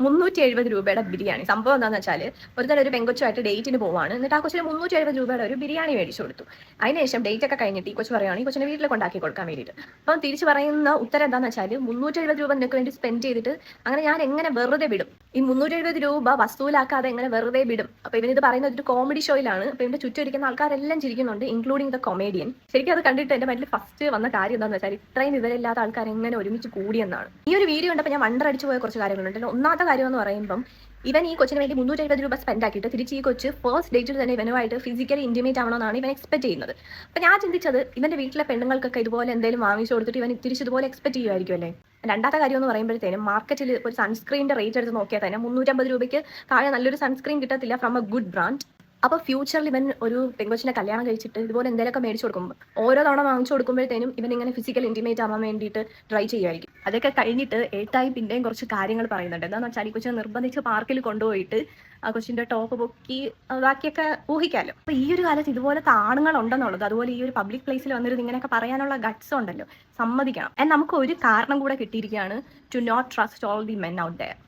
370 രൂപയുടെ ബിരിയാണി. സംഭവം എന്താണെന്ന് വെച്ചാൽ ഒരു പെങ്കൊച്ചുമായിട്ട് ഡേറ്റിന് പോവാണ്. എന്നിട്ട് ആ കൊച്ചിന് 370 രൂപയുടെ ഒരു ബിരിയാണി മേടിച്ചു കൊടുത്തു. അതിനുശേഷം ഡേറ്റ് ഒക്കെ കഴിഞ്ഞിട്ട് ഈ കൊച്ചു പറയുകയാണ് ഈ കൊച്ചിനെ വീട്ടിൽ കൊണ്ടാക്കി കൊടുക്കാൻ വേണ്ടിയിട്ട്. അപ്പം തിരിച്ച് പറയുന്ന ഉത്തരം എന്താണെന്ന് വെച്ചാൽ 370 രൂപ നിനക്ക് വേണ്ടി സ്പെൻഡ് ചെയ്തിട്ട് അങ്ങനെ ഞാൻ എങ്ങനെ വെറുതെ വിടും? ഈ 370 രൂപ വസൂലാക്കാതെ എങ്ങനെ വെറുതെ വിടും? അപ്പൊ ഇവനിത് പറയുന്നത് ഒരു കോമഡി ഷോയിലാണ്. അപ്പൊ ഇവന്റെ ചുറ്റും ഇരിക്കുന്ന ആൾക്കാരെല്ലാം ചിരിക്കുന്നുണ്ട്, ഇൻക്ലൂഡിംഗ് ദ കൊമേഡിയൻ. ശരിക്കും അത് കണ്ടിട്ട് എന്റെ മൈൻഡിൽ ഫസ്റ്റ് വന്ന കാര്യം എന്താണെന്ന് വെച്ചാൽ ഇത്രയും വിവരമില്ലാത്ത ആൾക്കാർ എങ്ങനെ ഒരുമിച്ച് കൂടിയെന്നാണ്. ഈ ഒരു വീഡിയോ കണ്ടപ്പോൾ ഞാൻ വണ്ടർ അടിച്ചു പോയ കുറച്ച് കാര്യങ്ങളുണ്ട്. ഒന്നാമത്തെ കാര്യം എന്ന് പറയുമ്പം ഇവൻ ഈ കൊച്ചിന് വേണ്ടി 370 രൂപ സ്പെൻഡ് ആക്കിയിട്ട് തിരിച്ച് ഈ കൊച്ച് ഫസ്റ്റ് ഡേറ്റിൽ തന്നെ ഇവനുമായിട്ട് ഫിസിക്കലി ഇന്റിമേറ്റ് ആവണമെന്നാണ് ഇവൻ എക്സ്പെക്ട് ചെയ്യുന്നത്. അപ്പം ഞാൻ ചിന്തിച്ചത് ഇവന്റെ വീട്ടിലെ പെണ്ണുങ്ങൾക്കൊക്കെ ഇതുപോലെ എന്തെങ്കിലും വാങ്ങിച്ചു കൊടുത്തിട്ട് ഇവൻ തിരിച്ചതുപോലെ എക്സ്പെക്ട് ചെയ്യുമായിരിക്കും അല്ലേ. രണ്ടാമത്തെ കാര്യം എന്ന് പറയുമ്പോഴത്തേനും മാർക്കറ്റിൽ ഒരു സൺസ്ക്രീനിന്റെ റേറ്റ് എടുത്ത് നോക്കിയാൽ തന്നെ 350 രൂപയ്ക്ക് താഴെ നല്ലൊരു സൺസ്ക്രീൻ കിട്ടത്തില്ല ഫ്രം എ ഗുഡ് ബ്രാൻഡ്. അപ്പോൾ ഫ്യൂച്ചറിൽ ഇവൻ ഒരു പെങ്കൊച്ചിനെ കല്യാണം കഴിച്ചിട്ട് ഇതുപോലെ എന്തെങ്കിലുമൊക്കെ മേടിച്ചു കൊടുക്കുമ്പോൾ ഓരോ തവണ വാങ്ങിച്ചു കൊടുക്കുമ്പോഴത്തേനും ഇവൻ ഇങ്ങനെ ഫിസിക്കൽ ഇന്റിമേറ്റ് ആവാൻ വേണ്ടിയിട്ട് ട്രൈ ചെയ്യുമായിരിക്കും. അതൊക്കെ കഴിഞ്ഞിട്ട് ഏട്ടായി പിന്നെയും കുറച്ച് കാര്യങ്ങൾ പറയുന്നുണ്ട്. എന്താണെന്ന് വെച്ചാൽ ഈ കൊച്ചിനെ നിർബന്ധിച്ച് പാർക്കിൽ കൊണ്ടുപോയിട്ട് ആ കൊച്ചിൻ്റെ ടോപ്പ് പൊക്കി ബാക്കിയൊക്കെ ഊഹിക്കാമല്ലോ. അപ്പോൾ ഈ ഒരു കാലത്ത് ഇതുപോലത്തെ ആണുങ്ങളുണ്ടെന്നുള്ളത്, അതുപോലെ ഈ ഒരു പബ്ലിക് പ്ലേസിൽ വന്നിരുന്ന് ഇങ്ങനെയൊക്കെ പറയാനുള്ള ഗട്ട്സ് ഉണ്ടല്ലോ, സമ്മതിക്കണം. നമുക്ക് ഒരു കാരണം കൂടെ കിട്ടിയിരിക്കുകയാണ്, to not trust all the men out there.